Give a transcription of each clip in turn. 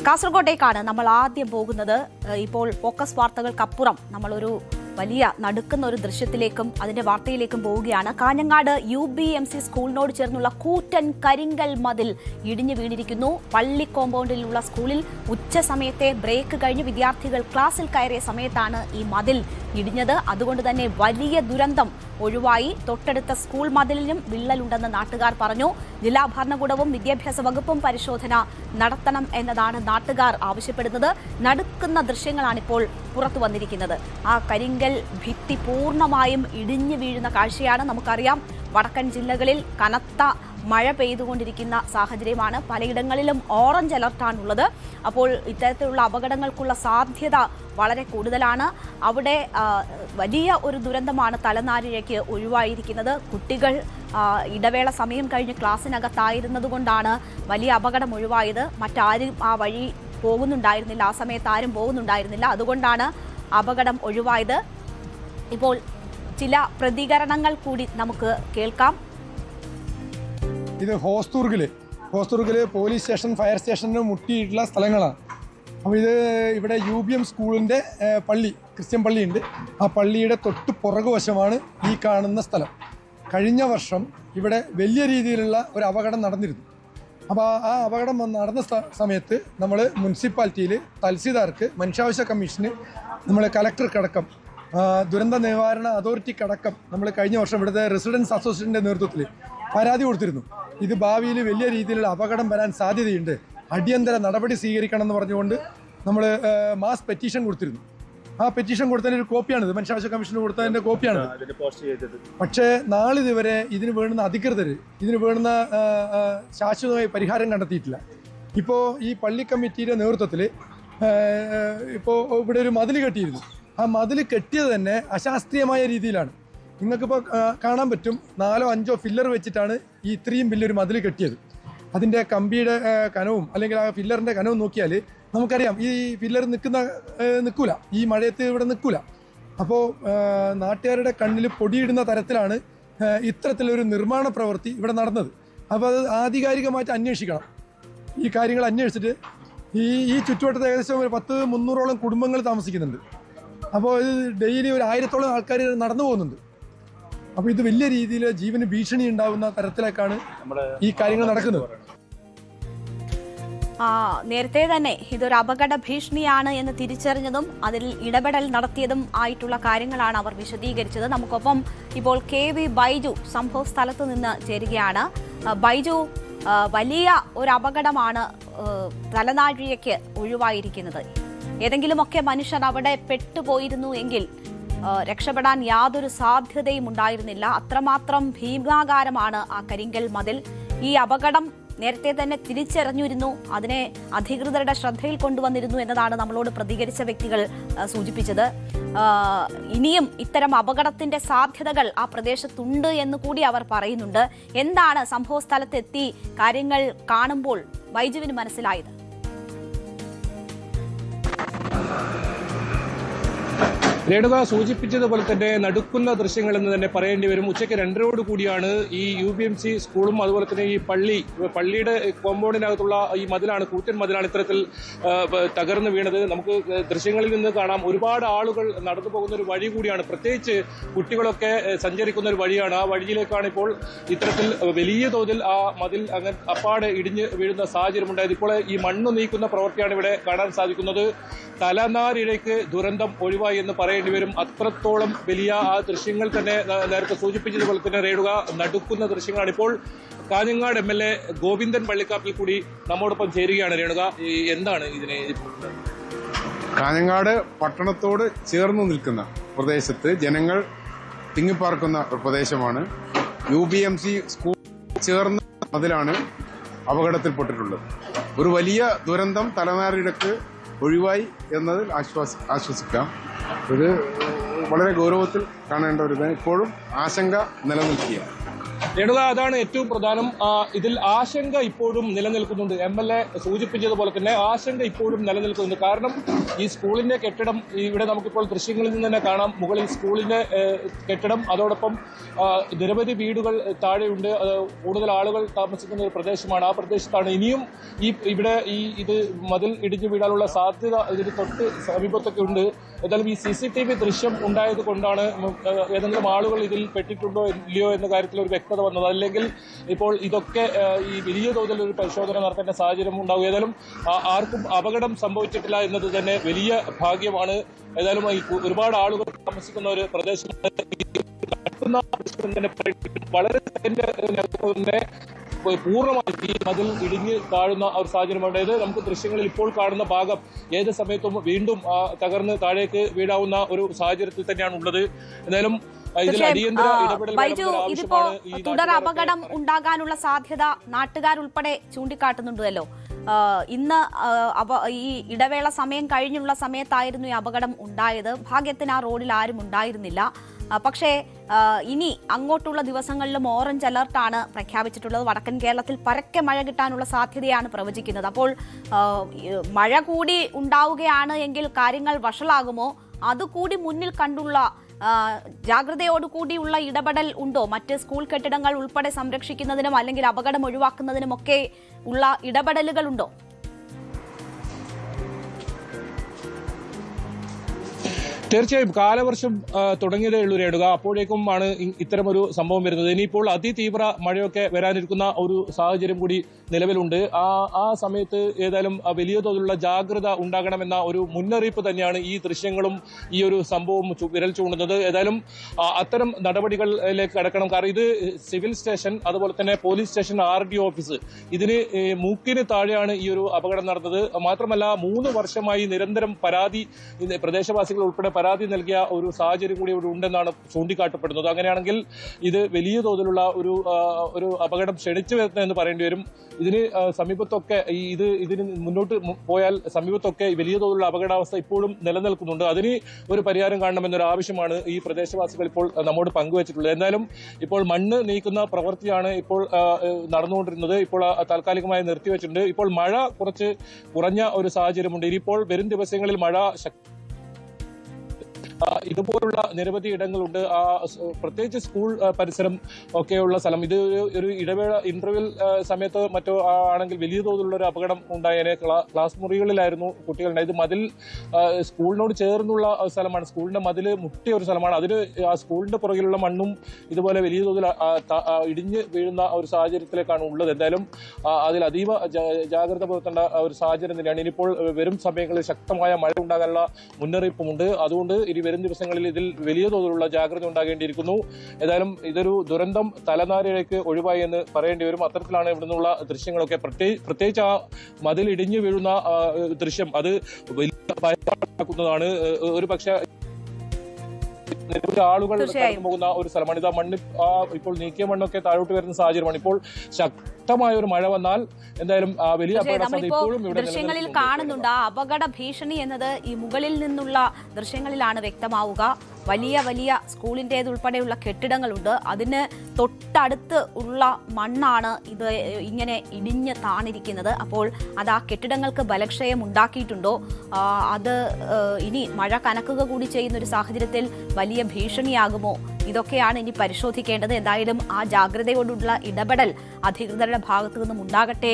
കാസർഗോട്ടേക്കാണ് നമ്മൾ ആദ്യം പോകുന്നത്. ഇപ്പോൾ ഫോക്കസ് വാർത്തകൾക്കപ്പുറം നമ്മളൊരു വലിയ നടുക്കുന്ന ഒരു ദൃശ്യത്തിലേക്കും അതിന്റെ വാർത്തയിലേക്കും പോവുകയാണ്. കാഞ്ഞങ്ങാട് UBMC സ്കൂളിനോട് ചേർന്നുള്ള കൂറ്റൻ കരിങ്കൽ മതിൽ ഇടിഞ്ഞു വീണിരിക്കുന്നു. പള്ളി കോമ്പൗണ്ടിലുള്ള സ്കൂളിൽ ഉച്ച സമയത്തെ ബ്രേക്ക് കഴിഞ്ഞ് വിദ്യാർത്ഥികൾ ക്ലാസ്സിൽ കയറിയ സമയത്താണ് ഈ മതിൽ ഇടിഞ്ഞത്. അതുകൊണ്ട് തന്നെ വലിയ ദുരന്തം ഒഴിവായി. തൊട്ടടുത്ത സ്കൂൾ മതിലിനും വിള്ളലുണ്ടെന്ന് നാട്ടുകാർ പറഞ്ഞു. ജില്ലാ ഭരണകൂടവും വിദ്യാഭ്യാസ വകുപ്പും പരിശോധന നടത്തണം എന്നതാണ് നാട്ടുകാർ ആവശ്യപ്പെടുന്നത്. നടുക്കുന്ന ദൃശ്യങ്ങളാണിപ്പോൾ പുറത്തു വന്നിരിക്കുന്നത്. ആ കരിങ്കൽ ഭിത്തി പൂർണ്ണമായും ഇടിഞ്ഞു വീഴുന്ന കാഴ്ചയാണ്. നമുക്കറിയാം, വടക്കൻ ജില്ലകളിൽ കനത്ത മഴ പെയ്തുകൊണ്ടിരിക്കുന്ന സാഹചര്യമാണ്. പലയിടങ്ങളിലും ഓറഞ്ച് അലർട്ടാണുള്ളത്. അപ്പോൾ ഇത്തരത്തിലുള്ള അപകടങ്ങൾക്കുള്ള സാധ്യത വളരെ കൂടുതലാണ്. അവിടെ വലിയ ഒരു ദുരന്തമാണ് തലനാരിഴയ്ക്ക് ഒഴിവായിരിക്കുന്നത്. കുട്ടികൾ ഇടവേള സമയം കഴിഞ്ഞ് ക്ലാസ്സിനകത്തായിരുന്നത് കൊണ്ടാണ് വലിയ അപകടം ഒഴിവായത്. മറ്റാരും ആ വഴി പോകുന്നുണ്ടായിരുന്നില്ല, ആ സമയത്ത് ആരും പോകുന്നുണ്ടായിരുന്നില്ല. അതുകൊണ്ടാണ് അപകടം ഒഴിവായത്. ഇപ്പോൾ ചില പ്രതികരണങ്ങൾ കൂടി നമുക്ക് കേൾക്കാം. ഇത് ഹോസ്ദുർഗില് പോലീസ് സ്റ്റേഷൻ, ഫയർ സ്റ്റേഷന് മുട്ടിയിട്ടുള്ള സ്ഥലങ്ങളാണ്. അപ്പോൾ ഇത് ഇവിടെ UBM സ്കൂളിൻ്റെ പള്ളി, ക്രിസ്ത്യൻ പള്ളിയുണ്ട്. ആ പള്ളിയുടെ തൊട്ട് പുറകുവശമാണ് ഈ കാണുന്ന സ്ഥലം. കഴിഞ്ഞ വർഷം ഇവിടെ വലിയ രീതിയിലുള്ള ഒരു അപകടം നടന്നിരുന്നു. അപ്പോൾ ആ അപകടം നടന്ന സമയത്ത് നമ്മൾ മുനിസിപ്പാലിറ്റിയിൽ തഹസീൽദാർക്ക്, മനുഷ്യാവകാശ കമ്മീഷന്, നമ്മൾ കലക്ടർക്കടക്കം, ദുരന്ത നിവാരണ അതോറിറ്റിക്കടക്കം നമ്മൾ കഴിഞ്ഞ വർഷം ഇവിടുത്തെ റെസിഡൻസ് അസോസിയേഷൻ്റെ നേതൃത്വത്തിൽ പരാതി കൊടുത്തിരുന്നു. ഇത് ഭാവിയിൽ വലിയ രീതിയിലുള്ള അപകടം വരാൻ സാധ്യതയുണ്ട്, അടിയന്തര നടപടി സ്വീകരിക്കണം എന്ന് പറഞ്ഞുകൊണ്ട് നമ്മൾ മാസ് പെറ്റീഷൻ കൊടുത്തിരുന്നു. ആ പെറ്റീഷൻ കൊടുത്തതിൻ്റെ ഒരു കോപ്പിയാണിത്, മനുഷ്യാവകാശ കമ്മീഷന് കൊടുത്തതിൻ്റെ കോപ്പിയാണിത്. പക്ഷേ നാളിതുവരെ ഇതിന് വേണ്ടുന്ന അധികൃതർ ഇതിന് വേണ്ടുന്ന ശാശ്വതമായ പരിഹാരം കണ്ടെത്തിയിട്ടില്ല. ഇപ്പോൾ ഈ പള്ളി കമ്മിറ്റിയുടെ നേതൃത്വത്തിൽ ഇപ്പോൾ ഇവിടെ ഒരു മതിൽ കെട്ടിയിരുന്നു. ആ മതിൽ കെട്ടിയത് തന്നെ അശാസ്ത്രീയമായ രീതിയിലാണ്. നിങ്ങൾക്കിപ്പോൾ കാണാൻ പറ്റും, 4 or 5 ഫില്ലർ വെച്ചിട്ടാണ് ഈ ഇത്രയും വലിയൊരു മതിൽ കെട്ടിയത്. അതിൻ്റെ കമ്പിയുടെ കനവും അല്ലെങ്കിൽ ആ ഫില്ലറിൻ്റെ കനവും നോക്കിയാൽ നമുക്കറിയാം ഈ ഫില്ലർ നിൽക്കൂല, ഈ മഴയത്ത് ഇവിടെ നിൽക്കൂല. അപ്പോൾ നാട്ടുകാരുടെ കണ്ണിൽ പൊടിയിടുന്ന തരത്തിലാണ് ഇത്തരത്തിലൊരു നിർമ്മാണ പ്രവൃത്തി ഇവിടെ നടന്നത്. അപ്പോൾ അത് ആധികാരികമായിട്ട് അന്വേഷിക്കണം. ഈ കാര്യങ്ങൾ അന്വേഷിച്ചിട്ട് ഈ ചുറ്റുവട്ടത്ത് ഏകദേശം ഒരു 10-300ഓളം കുടുംബങ്ങൾ താമസിക്കുന്നുണ്ട്. അപ്പോൾ ഇത് ഡെയിലി ഒരു 1000ഓളം ആൾക്കാർ നടന്നു പോകുന്നുണ്ട്. അപ്പോൾ ഇത് വലിയ രീതിയിൽ ജീവന് ഭീഷണി ഉണ്ടാവുന്ന തരത്തിലേക്കാണ് ഈ കാര്യങ്ങൾ നടക്കുന്നത്. നേരത്തെ തന്നെ ഇതൊരു അപകട ഭീഷണിയാണ് എന്ന് തിരിച്ചറിഞ്ഞതും അതിൽ ഇടപെടൽ നടത്തിയതും ആയിട്ടുള്ള കാര്യങ്ങളാണ് അവർ വിശദീകരിച്ചത്. നമുക്കൊപ്പം ഇപ്പോൾ KV ബൈജു സംഭവ സ്ഥലത്ത് നിന്ന് ചേരുകയാണ്. ബൈജു, വലിയ ഒരു അപകടമാണ് തലനാഴിഴയ്ക്ക് ഒഴിവായിരിക്കുന്നത്. ഏതെങ്കിലുമൊക്കെ മനുഷ്യർ അവിടെ പെട്ടുപോയിരുന്നു എങ്കിൽ രക്ഷപ്പെടാൻ യാതൊരു സാധ്യതയും ഉണ്ടായിരുന്നില്ല. അത്രമാത്രം ഭീമാകാരമാണ് ആ കരിങ്കൽ മതിൽ. ഈ അപകടം നേരത്തെ തന്നെ തിരിച്ചറിഞ്ഞിരുന്നു, അതിനെ അധികൃതരുടെ ശ്രദ്ധയിൽ കൊണ്ടുവന്നിരുന്നു എന്നതാണ് നമ്മളോട് പ്രതികരിച്ച വ്യക്തികൾ സൂചിപ്പിച്ചത്. ഇനിയും ഇത്തരം അപകടത്തിന്റെ സാധ്യതകൾ ആ പ്രദേശത്തുണ്ട് എന്ന് കൂടി അവർ പറയുന്നുണ്ട്. എന്താണ് സംഭവ സ്ഥലത്തെത്തി കാര്യങ്ങൾ കാണുമ്പോൾ ബൈജുവിന് മനസ്സിലായത്? രേണുക സൂചിപ്പിച്ചതുപോലെ തന്നെ നടുക്കുന്ന ദൃശ്യങ്ങൾ എന്ന് തന്നെ പറയേണ്ടി വരും. ഉച്ചയ്ക്ക് 2:30 കൂടിയാണ് ഈ UBMC സ്കൂളും അതുപോലെ തന്നെ ഈ പള്ളിയുടെ കോമ്പൗണ്ടിനകത്തുള്ള ഈ മതിലാണ്, കൂറ്റൻ മതിലാണ് ഇത്തരത്തിൽ തകർന്നു വീണത്. നമുക്ക് ദൃശ്യങ്ങളിൽ നിന്ന് കാണാം, ഒരുപാട് ആളുകൾ നടന്നു പോകുന്ന ഒരു വഴി കൂടിയാണ്, പ്രത്യേകിച്ച് കുട്ടികളൊക്കെ സഞ്ചരിക്കുന്ന ഒരു വഴിയാണ്. ആ വഴിയിലേക്കാണ് ഇപ്പോൾ ഇത്തരത്തിൽ വലിയ തോതിൽ ആ മതിൽ അങ്ങനെ അപ്പാടെ ഇടിഞ്ഞ് വീഴുന്ന സാഹചര്യമുണ്ടായത്. ഇപ്പോൾ ഈ മണ്ണ് നീക്കുന്ന പ്രവൃത്തിയാണ് ഇവിടെ കാണാൻ സാധിക്കുന്നത്. തലനാരിഴയ്ക്ക് ദുരന്തം ഒഴിവായി എന്ന് പറയേണ്ടി വരും. അത്രത്തോളം വലിയ ആ ദൃശ്യങ്ങൾ തന്നെ നേരത്തെ സൂചിപ്പിച്ചതുപോലെ തന്നെ രേണുക നടുക്കുന്ന ദൃശ്യങ്ങളാണ്. ഇപ്പോൾ കാഞ്ഞങ്ങാട് MLA ഗോവിന്ദൻ പള്ളിക്കാപ്പിൽ കൂടി നമ്മോടൊപ്പം ചേരുകയാണ്. രേണുക, എന്താണ് ഇതിനെ? കാഞ്ഞങ്ങാട് പട്ടണത്തോട് ചേർന്ന് നിൽക്കുന്ന പ്രദേശത്ത് ജനങ്ങൾ തിങ്ങിപ്പാർക്കുന്ന ഒരു പ്രദേശമാണ്. UBMC സ്കൂൾ ചേർന്ന അതിലാണ് അപകടത്തിൽപ്പെട്ടിട്ടുള്ളത്. ഒരു വലിയ ദുരന്തം തലനാരിഴയ്ക്ക് ഒഴിവായി എന്നതിൽ ആശ്വസിക്കാം. ഇത് വളരെ ഗൗരവത്തിൽ കാണേണ്ട ഒരു ഇപ്പോഴും ആശങ്ക നിലനിൽക്കുകയാണ്. രേണുക, അതാണ് ഏറ്റവും പ്രധാനം. ഇതിൽ ആശങ്ക ഇപ്പോഴും നിലനിൽക്കുന്നുണ്ട്. MLA സൂചിപ്പിച്ചതുപോലെ തന്നെ ആശങ്ക ഇപ്പോഴും നിലനിൽക്കുന്നുണ്ട്. കാരണം ഈ സ്കൂളിന്റെ കെട്ടിടം ഇവിടെ നമുക്കിപ്പോൾ ദൃശ്യങ്ങളിൽ നിന്ന് തന്നെ കാണാം. മുകളിൽ സ്കൂളിന്റെ കെട്ടിടം, അതോടൊപ്പം നിരവധി വീടുകൾ താഴെയുണ്ട്. കൂടുതൽ ആളുകൾ താമസിക്കുന്ന ഒരു പ്രദേശമാണ്. ആ പ്രദേശത്താണ് ഇനിയും ഇവിടെ ഇത് മതിൽ ഇടിഞ്ഞു വീഴാനുള്ള സാധ്യത ഇതിന് തൊട്ട് സമീപത്തൊക്കെ ഉണ്ട്. ഏതായാലും ഈ CCTV ദൃശ്യം ഉണ്ടായത് കൊണ്ടാണ് ഏതെങ്കിലും ആളുകൾ ഇതിൽ പെട്ടിട്ടുണ്ടോ ഇല്ലയോ എന്ന കാര്യത്തിൽ ഒരു വ്യക്തത വന്നത്. അല്ലെങ്കിൽ ഇപ്പോൾ ഇതൊക്കെ ഈ വലിയ തോതിൽ ഒരു പരിശോധന നടത്തേണ്ട സാഹചര്യം ഉണ്ടാകും. ഏതായാലും ആർക്കും അപകടം സംഭവിച്ചിട്ടില്ല എന്നത് തന്നെ വലിയ ഭാഗ്യമാണ്. ഏതായാലും ഒരുപാട് ആളുകൾ താമസിക്കുന്ന ഒരു പ്രദേശമാണ്. വളരെ പൂർണ്ണമായി ഈ മതിൽ ഇടിഞ്ഞ് താഴുന്ന ഒരു സാഹചര്യമാണ്. അതായത് നമുക്ക് ദൃശ്യങ്ങളിൽ ഇപ്പോൾ കാണുന്ന ഭാഗം ഏത് സമയത്തും വീണ്ടും തകർന്ന് താഴേക്ക് വീഴാവുന്ന ഒരു സാഹചര്യത്തിൽ തന്നെയാണ് ഉള്ളത്. എന്തായാലും ഇതിൽ അടിയന്തര ഇടപെടൽ ഇതിപ്പോ തുടർ അപകടം ഉണ്ടാകാനുള്ള സാധ്യത നാട്ടുകാരുൾപ്പെടെ ചൂണ്ടിക്കാട്ടുന്നുണ്ടല്ലോ. ഇന്ന് ഈ ഇടവേള സമയം കഴിഞ്ഞുള്ള സമയത്തായിരുന്നു ഈ അപകടം ഉണ്ടായത്. ഭാഗ്യത്തിന് ആ റോഡിൽ ആരും ഉണ്ടായിരുന്നില്ല. പക്ഷേ ഇനി അങ്ങോട്ടുള്ള ദിവസങ്ങളിലും ഓറഞ്ച് അലർട്ടാണ് പ്രഖ്യാപിച്ചിട്ടുള്ളത്. വടക്കൻ കേരളത്തിൽ പരക്കെ മഴ കിട്ടാനുള്ള സാധ്യതയാണ് പ്രവചിക്കുന്നത്. അപ്പോൾ മഴ കൂടി ഉണ്ടാവുകയാണ് എങ്കിൽ കാര്യങ്ങൾ വഷളാകുമോ? അതുകൂടി മുന്നിൽ കണ്ടുള്ള ജാഗ്രതയോടുകൂടിയുള്ള ഇടപെടൽ ഉണ്ടോ? മറ്റ് സ്കൂൾ കെട്ടിടങ്ങൾ ഉൾപ്പെടെ സംരക്ഷിക്കുന്നതിനും അല്ലെങ്കിൽ അപകടം ഒഴിവാക്കുന്നതിനുമൊക്കെ ഉള്ള ഇടപെടലുകളുണ്ടോ? തീർച്ചയായും കാലവർഷം തുടങ്ങിയതേ ഉള്ളൂ രേണുക. അപ്പോഴേക്കും ആണ് ഇത്തരമൊരു സംഭവം വരുന്നത്. ഇനിയിപ്പോൾ അതിതീവ്ര മഴയൊക്കെ വരാനിരിക്കുന്ന ഒരു സാഹചര്യം കൂടി നിലവിലുണ്ട്. ആ സമയത്ത് ഏതായാലും വലിയ തോതിലുള്ള ജാഗ്രത ഉണ്ടാകണമെന്ന ഒരു മുന്നറിയിപ്പ് തന്നെയാണ് ഈ ദൃശ്യങ്ങളും ഈ ഒരു സംഭവം വിരൽ ചൂണ്ടുന്നത്. ഏതായാലും അത്തരം നടപടികളിലേക്ക് കടക്കണം. കാരണം ഇത് സിവിൽ സ്റ്റേഷൻ, അതുപോലെ തന്നെ പോലീസ് സ്റ്റേഷൻ, RDO ഓഫീസ്, ഇതിന് മൂക്കിന് താഴെയാണ് ഈ ഒരു അപകടം നടന്നത്. മാത്രമല്ല 3 വർഷമായി നിരന്തരം പരാതി പ്രദേശവാസികൾ ഉൾപ്പെടെ പരാതി നൽകിയ ഒരു സാഹചര്യം കൂടി ഇവിടെ ഉണ്ടെന്നാണ് ചൂണ്ടിക്കാട്ടപ്പെടുന്നത്. അങ്ങനെയാണെങ്കിൽ ഇത് വലിയ തോതിലുള്ള ഒരു അപകടം ക്ഷണിച്ചു വരുന്നതെന്ന് പറയേണ്ടി വരും. ഇതിന് സമീപത്തൊക്കെ ഇതിന് മുന്നോട്ട് പോയാൽ സമീപത്തൊക്കെ വലിയ തോതിലുള്ള അപകടാവസ്ഥ ഇപ്പോഴും നിലനിൽക്കുന്നുണ്ട്. അതിന് ഒരു പരിഹാരം കാണണമെന്നൊരു ആവശ്യമാണ് ഈ പ്രദേശവാസികൾ ഇപ്പോൾ നമ്മോട് പങ്കുവച്ചിട്ടുള്ളത്. എന്നാലും ഇപ്പോൾ മണ്ണ് നീക്കുന്ന പ്രവൃത്തിയാണ് ഇപ്പോൾ നടന്നുകൊണ്ടിരുന്നത്. ഇപ്പോൾ താൽക്കാലികമായി നിർത്തിവെച്ചിട്ടുണ്ട്. ഇപ്പോൾ മഴ കുറച്ച് കുറഞ്ഞ ഒരു സാഹചര്യമുണ്ട്. ഇനിയിപ്പോൾ വരും ദിവസങ്ങളിൽ മഴ ഇതുപോലുള്ള നിരവധി ഇടങ്ങളുണ്ട്. പ്രത്യേകിച്ച് സ്കൂൾ പരിസരം ഒക്കെയുള്ള സ്ഥലം. ഇത് ഒരു ഇടവേള ഇന്റർവെൽ സമയത്ത് മറ്റോ ആണെങ്കിൽ വലിയ തോതിലുള്ള ഒരു അപകടം ഉണ്ടായേനെ. ക്ലാസ് മുറികളിലായിരുന്നു കുട്ടികളുടെ. ഇത് മതിൽ സ്കൂളിനോട് ചേർന്നുള്ള സ്ഥലമാണ്. സ്കൂളിന്റെ മതിൽ മുട്ടിയ ഒരു സ്ഥലമാണ്. അതിന് ആ സ്കൂളിന്റെ പുറകിലുള്ള മണ്ണും ഇതുപോലെ വലിയ തോതിൽ ഇടിഞ്ഞ് വീഴുന്ന ഒരു സാഹചര്യത്തിലേക്കാണ് ഉള്ളത്. എന്തായാലും അതിൽ അതീവ ജാഗ്രത പുലർത്തേണ്ട ഒരു സാഹചര്യം തന്നെയാണ്. ഇനിയിപ്പോൾ വരും സമയങ്ങളിൽ ശക്തമായ മഴ ഉണ്ടാകാനുള്ള മുന്നറിയിപ്പുമുണ്ട്. അതുകൊണ്ട് ഇനി വരും ദിവസങ്ങളിൽ ഇതിൽ വലിയ തോതിലുള്ള ജാഗ്രത ഉണ്ടാകേണ്ടിയിരിക്കുന്നു. ഏതായാലും ഇതൊരു ദുരന്തം തലനാരിഴയ്ക്ക് ഒഴിവായി എന്ന് പറയേണ്ടി വരും. അത്തരത്തിലാണ് ഇവിടെ നിന്നുള്ള ദൃശ്യങ്ങളൊക്കെ. പ്രത്യേകിച്ച് ആ മതിൽ ഇടിഞ്ഞു വീഴുന്ന ദൃശ്യം അത് വലിയ ഭയപ്പാടാക്കുന്നതാണ്. ഒരു പക്ഷേ നിരവധി ആളുകൾ കടന്നു പോകുന്ന ഒരു സ്ഥലമാണ്. ഇത് മണ്ണ് ഇപ്പോൾ നീക്കിയ മണ്ണൊക്കെ താഴോട്ട് വരുന്ന സാഹചര്യമാണ്. ഇപ്പോൾ ശക്തമായ ഒരു മഴ വന്നാൽ എന്തായാലും വലിയ അപകടസാധ്യത ഇപ്പോഴും ഇവിടെ ദൃശ്യങ്ങളിൽ കാണുന്നുണ്ട്. ആ അപകട ഭീഷണി എന്നത് ഈ മുകളിൽ നിന്നുള്ള ദൃശ്യങ്ങളിലാണ് വ്യക്തമാവുക. വലിയ വലിയ സ്കൂളിൻ്റേതുൾപ്പെടെയുള്ള കെട്ടിടങ്ങളുണ്ട്. അതിന് തൊട്ടടുത്ത് ഉള്ള മണ്ണാണ് ഇത് ഇങ്ങനെ ഇടിഞ്ഞ് താണിരിക്കുന്നത്. അപ്പോൾ അത് ആ കെട്ടിടങ്ങൾക്ക് ബലക്ഷയം ഉണ്ടാക്കിയിട്ടുണ്ടോ? അത് ഇനി മഴ കനക്കുക കൂടി ചെയ്യുന്ന ഒരു സാഹചര്യത്തിൽ വലിയ ഭീഷണിയാകുമോ? ഇതൊക്കെയാണ് ഇനി പരിശോധിക്കേണ്ടത്. എന്തായാലും ആ ജാഗ്രതയോടുള്ള ഇടപെടൽ അധികൃതരുടെ ഭാഗത്തു നിന്നും ഉണ്ടാകട്ടെ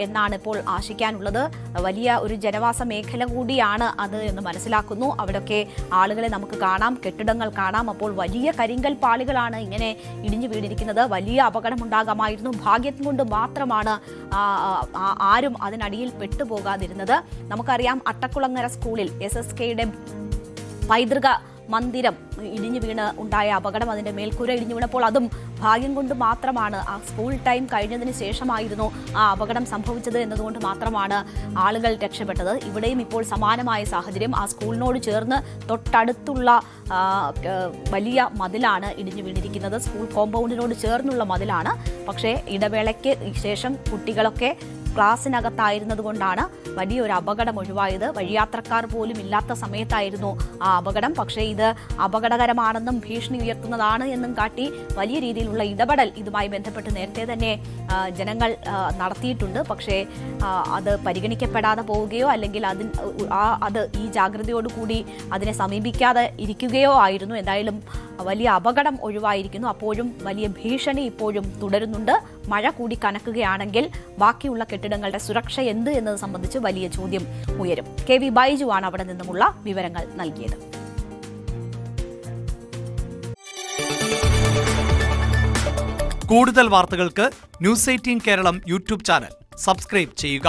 എന്നാണ് ഇപ്പോൾ ആശിക്കാനുള്ളത്. വലിയ ഒരു ജനവാസ മേഖല കൂടിയാണ് അത് എന്ന് മനസ്സിലാക്കുന്നു. അവിടെയൊക്കെ ആളുകളെ നമുക്ക് കാണാം, കെട്ടിടങ്ങൾ കാണാം. അപ്പോൾ വലിയ കരിങ്കൽ പാളികളാണ് ഇങ്ങനെ ഇടിഞ്ഞു വീണിരിക്കുന്നത്. വലിയ അപകടം ഉണ്ടാകാമായിരുന്നു. ഭാഗ്യം കൊണ്ട് മാത്രമാണ് ആരും അതിനടിയിൽ പെട്ടുപോകാതിരുന്നത്. നമുക്കറിയാം അട്ടക്കുളങ്ങര സ്കൂളിൽ SSKയുടെ പൈതൃക മന്ദിരം ഇടിഞ്ഞു വീണ് ഉണ്ടായ അപകടം, അതിന്റെ മേൽക്കൂര ഇടിഞ്ഞു വീണപ്പോൾ അതും ഭാഗ്യം കൊണ്ട് മാത്രമാണ്. ആ സ്കൂൾ ടൈം കഴിഞ്ഞതിന് ശേഷമായിരുന്നു ആ അപകടം സംഭവിച്ചത് എന്നതുകൊണ്ട് മാത്രമാണ് ആളുകൾ രക്ഷപ്പെട്ടത്. ഇവിടെയും ഇപ്പോൾ സമാനമായ സാഹചര്യം. ആ സ്കൂളിനോട് ചേർന്ന് തൊട്ടടുത്തുള്ള വലിയ മതിലാണ് ഇടിഞ്ഞു വീണിരിക്കുന്നത്. സ്കൂൾ കോമ്പൗണ്ടിനോട് ചേർന്നുള്ള മതിലാണ്. പക്ഷേ ഇടവേളയ്ക്ക് ശേഷം കുട്ടികളൊക്കെ ക്ലാസ്സിനകത്തായിരുന്നതുകൊണ്ടാണ് വലിയൊരു അപകടം ഒഴിവായത്. വഴിയാത്രക്കാർ പോലും ഇല്ലാത്ത സമയത്തായിരുന്നു ആ അപകടം. പക്ഷേ ഇത് അപകടകരമാണെന്നും ഭീഷണി ഉയർത്തുന്നതാണ് എന്നും കാട്ടി വലിയ രീതിയിലുള്ള ഇടപെടൽ ഇതുമായി ബന്ധപ്പെട്ട് നേരത്തെ തന്നെ ജനങ്ങൾ നടത്തിയിട്ടുണ്ട്. പക്ഷേ അത് പരിഗണിക്കപ്പെടാതെ പോവുകയോ അല്ലെങ്കിൽ അത് ഈ ജാഗ്രതയോടുകൂടി അതിനെ സമീപിക്കാതെ ഇരിക്കുകയോ ആയിരുന്നു. എന്തായാലും വലിയ അപകടം ഒഴിവായിരിക്കുന്നു. അപ്പോഴും വലിയ ഭീഷണി ഇപ്പോഴും തുടരുന്നുണ്ട്. മഴ കൂടി കനക്കുകയാണെങ്കിൽ ബാക്കിയുള്ള കെട്ടിടങ്ങളുടെ സുരക്ഷ എന്ത് എന്നത് സംബന്ധിച്ച് വലിയ ചോദ്യം ഉയരും. KV ബൈജുവാണ് അവിടെ നിന്നുമുള്ള വിവരങ്ങൾ നൽകിയത്. കൂടുതൽ വാർത്തകൾക്ക് News 18 കേരളം യൂട്യൂബ് ചാനൽ സബ്സ്ക്രൈബ് ചെയ്യുക.